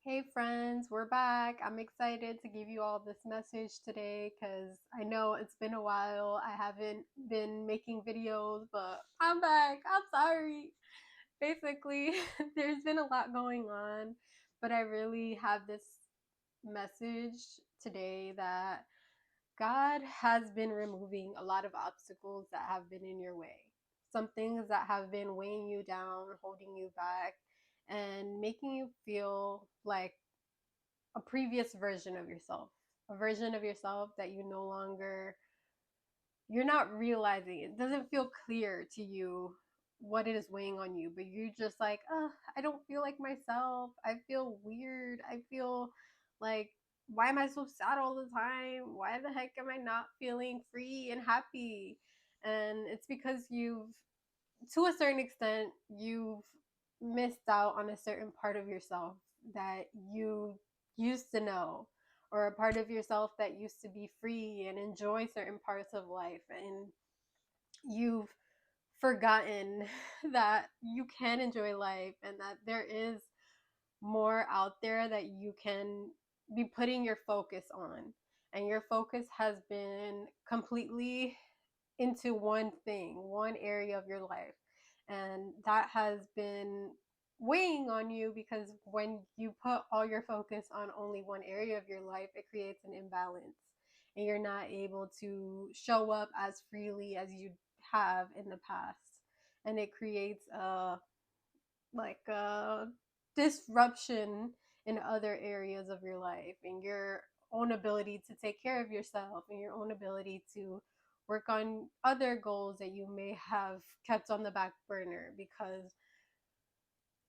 Hey friends, we're back. I'm excited to give you all this message today because I know it's been a while. I haven't been making videos, but I'm back. I'm sorry. Basically, there's been a lot going on, but I really have this message today that God has been removing a lot of obstacles that have been in your way. Some things that have been weighing you down, holding you back, and making you feel like a previous version of yourself, a version of yourself that you're not realizing. It doesn't feel clear to you what it is weighing on you, but you're just like, oh, I don't feel like myself. I feel weird. I feel like, why am I so sad all the time? Why the heck am I not feeling free and happy? And it's because to a certain extent, you've missed out on a certain part of yourself that you used to know, or a part of yourself that used to be free and enjoy certain parts of life. And you've forgotten that you can enjoy life and that there is more out there that you can be putting your focus on. And your focus has been completely into one thing, one area of your life. And that has been weighing on you because when you put all your focus on only one area of your life, it creates an imbalance. And you're not able to show up as freely as you have in the past. And it creates a disruption in other areas of your life and your own ability to take care of yourself and your own ability to work on other goals that you may have kept on the back burner because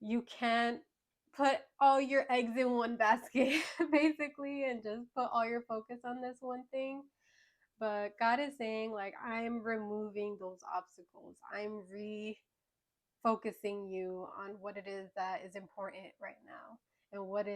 you can't put all your eggs in one basket basically and just put all your focus on this one thing. But God is saying, like, I'm removing those obstacles. I'm focusing you on what it is that is important right now. And what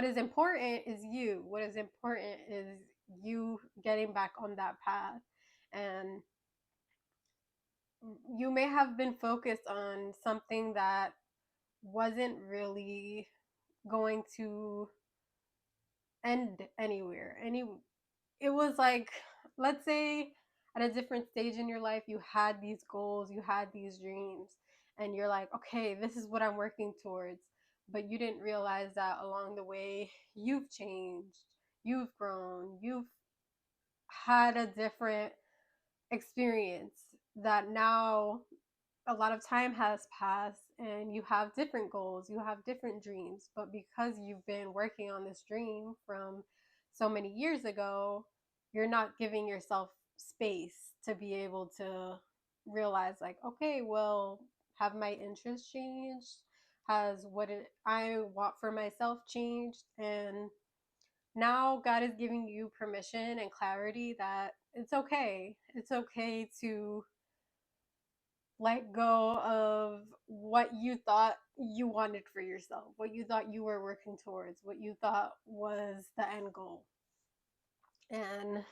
is important is you. What is important is you getting back on that path. And you may have been focused on something that wasn't really going to end anywhere. It was like, let's say at a different stage in your life, you had these goals, you had these dreams, and you're like, okay, this is what I'm working towards. But you didn't realize that along the way, you've changed, you've grown, you've had a different experience that now a lot of time has passed and you have different goals, you have different dreams, but because you've been working on this dream from so many years ago, you're not giving yourself space to be able to realize, like, okay, well, have my interests changed? Has I want for myself changed? And now God is giving you permission and clarity that it's okay. It's okay to let go of what you thought you wanted for yourself, what you thought you were working towards, what you thought was the end goal. And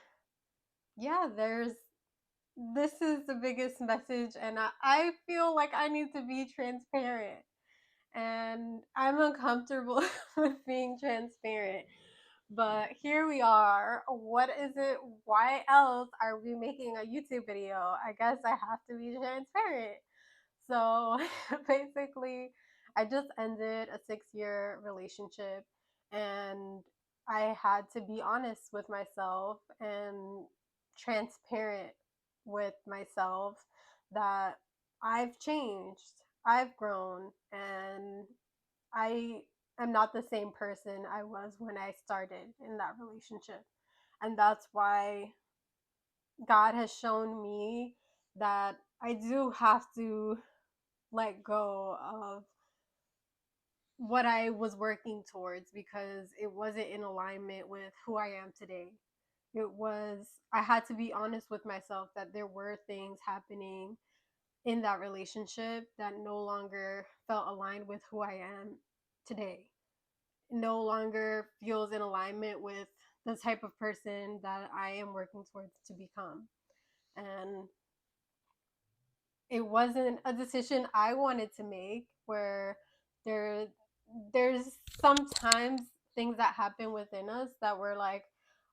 yeah, this is the biggest message, and I feel like I need to be transparent. And I'm uncomfortable with being transparent. But here we are. What is it? Why else are we making a YouTube video? I guess I have to be transparent. So basically, I just ended a 6-year relationship and I had to be honest with myself and transparent with myself that I've changed, I've grown, and I am not the same person I was when I started in that relationship. And that's why God has shown me that I do have to let go of what I was working towards because it wasn't in alignment with who I am today. I had to be honest with myself that there were things happening in that relationship that no longer felt aligned with who I am today. No longer feels in alignment with the type of person that I am working towards to become. And it wasn't a decision I wanted to make where there there's sometimes things that happen within us that we're like,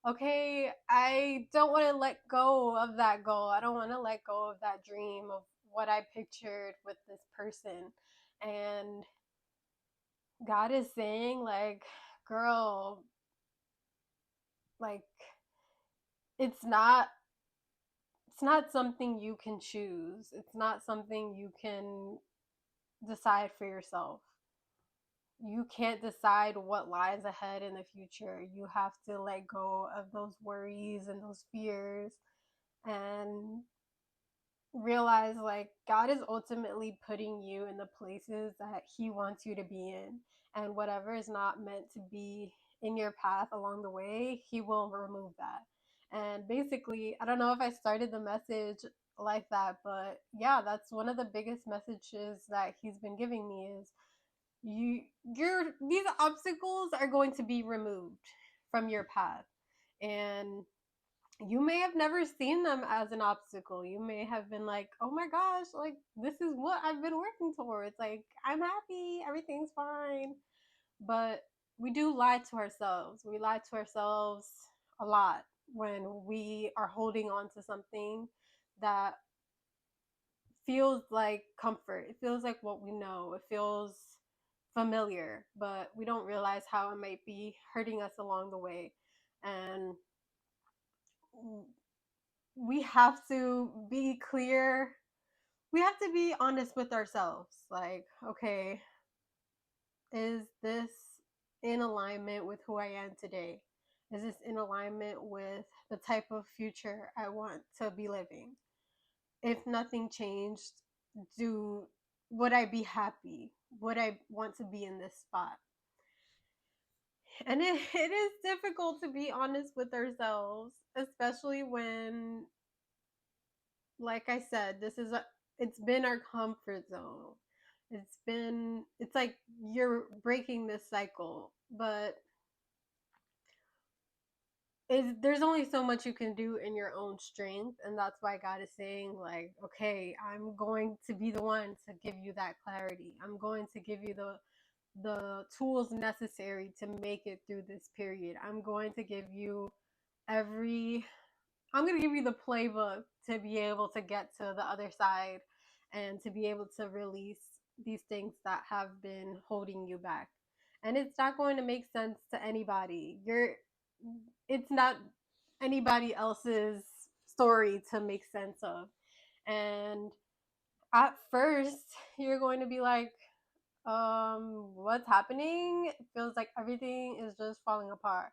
okay, I don't want to let go of that goal. I don't want to let go of that dream of what I pictured with this person. And God is saying, like, girl, like, it's not it's not something you can choose. It's not something you can decide for yourself. You can't decide what lies ahead in the future. You have to let go of those worries and those fears and realize like God is ultimately putting you in the places that he wants you to be in, and whatever is not meant to be in your path along the way, he will remove that. And basically, I don't know if I started the message like that, but yeah, that's one of the biggest messages that he's been giving me is you your these obstacles are going to be removed from your path. And you may have never seen them as an obstacle. You may have been like, oh my gosh, like this is what I've been working towards. Like, I'm happy, everything's fine. But we do lie to ourselves. We lie to ourselves a lot when we are holding on to something that feels like comfort. It feels like what we know. It feels familiar, but we don't realize how it might be hurting us along the way. And we have to be clear. We have to be honest with ourselves. Like, okay, is this in alignment with who I am today? Is this in alignment with the type of future I want to be living? If nothing changed, do would I be happy? Would I want to be in this spot? And it is difficult to be honest with ourselves, especially when, like I said, it's been our comfort zone. It's like you're breaking this cycle, but there's only so much you can do in your own strength, and that's why God is saying like, okay, I'm going to be the one to give you that clarity. I'm going to give you the tools necessary to make it through this period. Every I'm going to give you the playbook to be able to get to the other side and to be able to release these things that have been holding you back. And it's not going to make sense to anybody. It's not anybody else's story to make sense of. And at first, you're going to be like, what's happening? It feels like everything is just falling apart.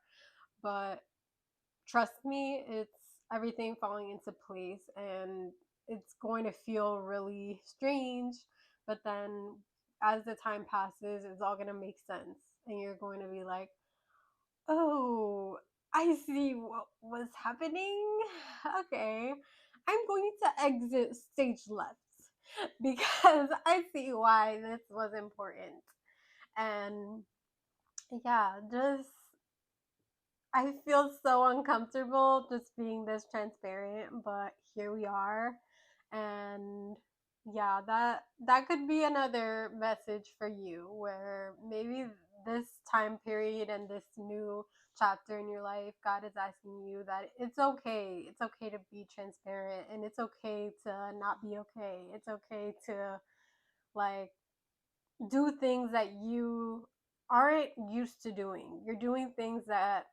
But trust me, it's everything falling into place, and it's going to feel really strange. But then as the time passes, it's all going to make sense. And you're going to be like, oh, I see what was happening. Okay. I'm going to exit stage left because I see why this was important. And yeah, just I feel so uncomfortable just being this transparent, but here we are. And yeah, that could be another message for you where maybe this time period and this new chapter in your life, God is asking you that it's okay. It's okay to be transparent, and it's okay to not be okay. It's okay to like do things that you aren't used to doing. You're doing things that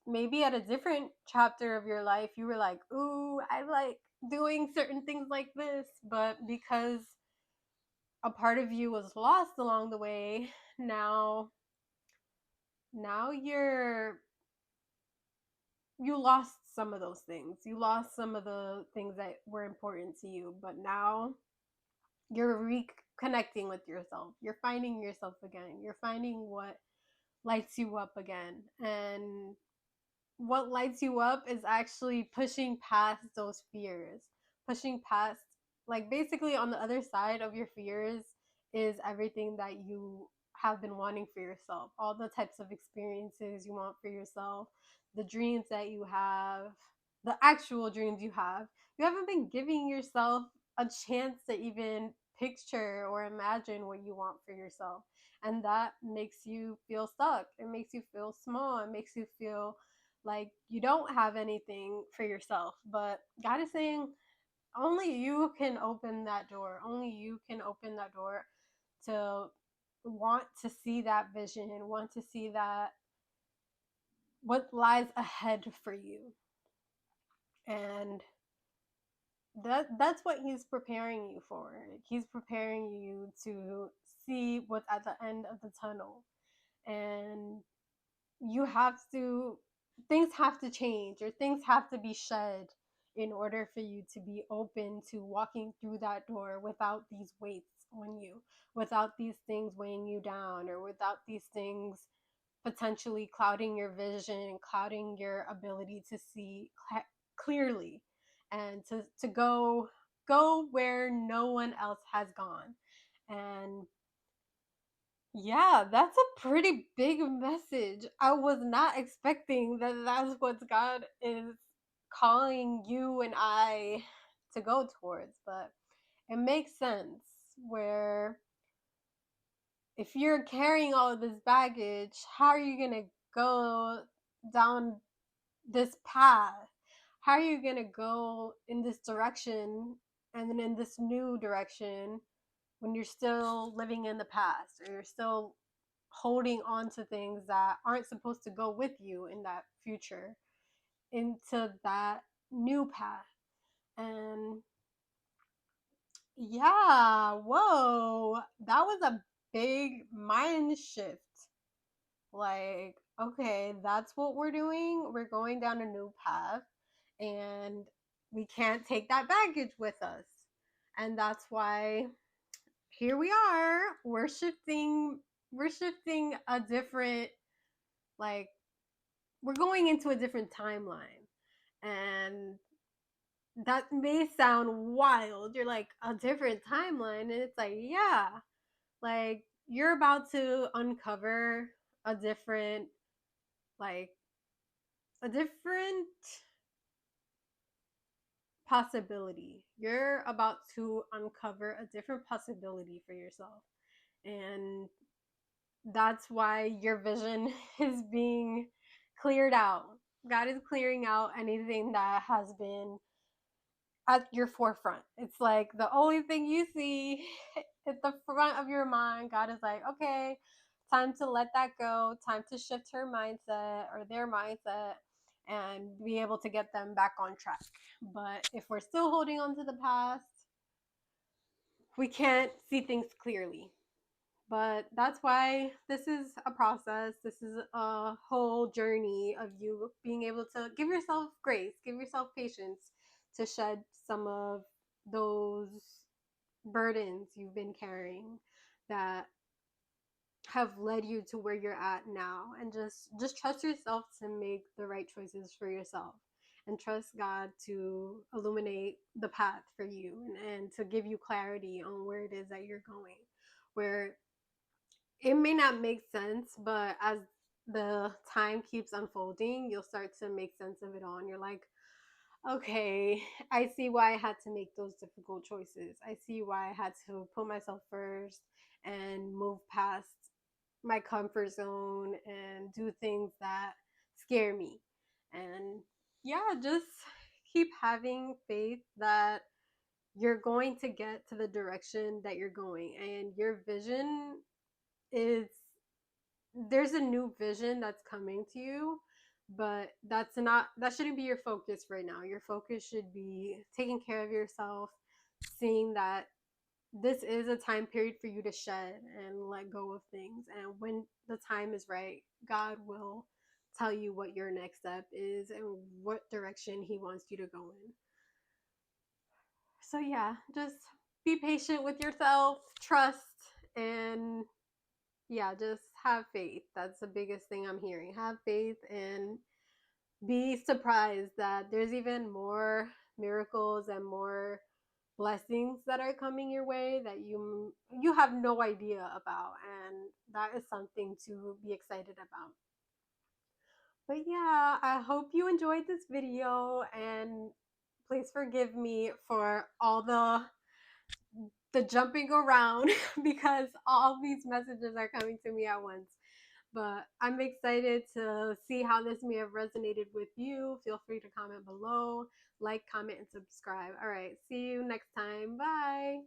maybe at a different chapter of your life you were like, ooh, I like doing certain things like this, but because a part of you was lost along the way, now you lost some of those things. You lost some of the things that were important to you, but now you're reconnecting with yourself. You're finding yourself again. You're finding what lights you up again. And what lights you up is actually pushing past those fears, pushing past, like, basically on the other side of your fears is everything that you have been wanting for yourself, all the types of experiences you want for yourself, the dreams that you have, the actual dreams you have. You haven't been giving yourself a chance to even picture or imagine what you want for yourself. And that makes you feel stuck. It makes you feel small. It makes you feel like you don't have anything for yourself. But God is saying only you can open that door. Only you can open that door to want to see that vision and want to see that what lies ahead for you. And that's what he's preparing you for. He's preparing you to see what's at the end of the tunnel. And you have to things have to change, or things have to be shed in order for you to be open to walking through that door without these weights on you, without these things weighing you down, or without these things potentially clouding your vision, clouding your ability to see clearly, and to go where no one else has gone. And yeah, that's a pretty big message. I was not expecting that that's what God is calling you and I to go towards, but it makes sense where if you're carrying all of this baggage, how are you going to go down this path? How are you going to go in this direction and then in this new direction when you're still living in the past, or you're still holding on to things that aren't supposed to go with you in that future into that new path? And yeah, whoa, that was a big mind shift. Like, okay, that's what we're doing. We're going down a new path, and we can't take that baggage with us. And that's why here we are. We're shifting a different, like, we're going into a different timeline. And that may sound wild. You're like, a different timeline? And it's like, yeah, like you're about to uncover a different, like, a different possibility. You're about to uncover a different possibility for yourself. And that's why your vision is being cleared out. God is clearing out anything that has been at your forefront. It's like the only thing you see at the front of your mind. God is like, okay, time to let that go, time to shift her mindset or their mindset and be able to get them back on track. But if we're still holding on to the past, we can't see things clearly. But that's why this is a process. This is a whole journey of you being able to give yourself grace, give yourself patience to shed some of those burdens you've been carrying that have led you to where you're at now, and just trust yourself to make the right choices for yourself, and trust God to illuminate the path for you, and to give you clarity on where it is that you're going, where it may not make sense, but as the time keeps unfolding, you'll start to make sense of it all. And you're like, okay, I see why I had to make those difficult choices. I see why I had to put myself first and move past my comfort zone and do things that scare me. And yeah, just keep having faith that you're going to get to the direction that you're going, and your vision is, there's a new vision that's coming to you, but that shouldn't be your focus right now. Your focus should be taking care of yourself, seeing that this is a time period for you to shed and let go of things, and when the time is right, God will tell you what your next step is and what direction he wants you to go in. So yeah, just be patient with yourself, trust, and yeah, just have faith. That's the biggest thing I'm hearing. Have faith and be surprised that there's even more miracles and more blessings that are coming your way that you have no idea about, and that is something to be excited about. But yeah, I hope you enjoyed this video, and please forgive me for all the the jumping around because all these messages are coming to me at once. But I'm excited to see how this may have resonated with you. Feel free to comment below, like, comment, and subscribe. All right, see you next time. Bye.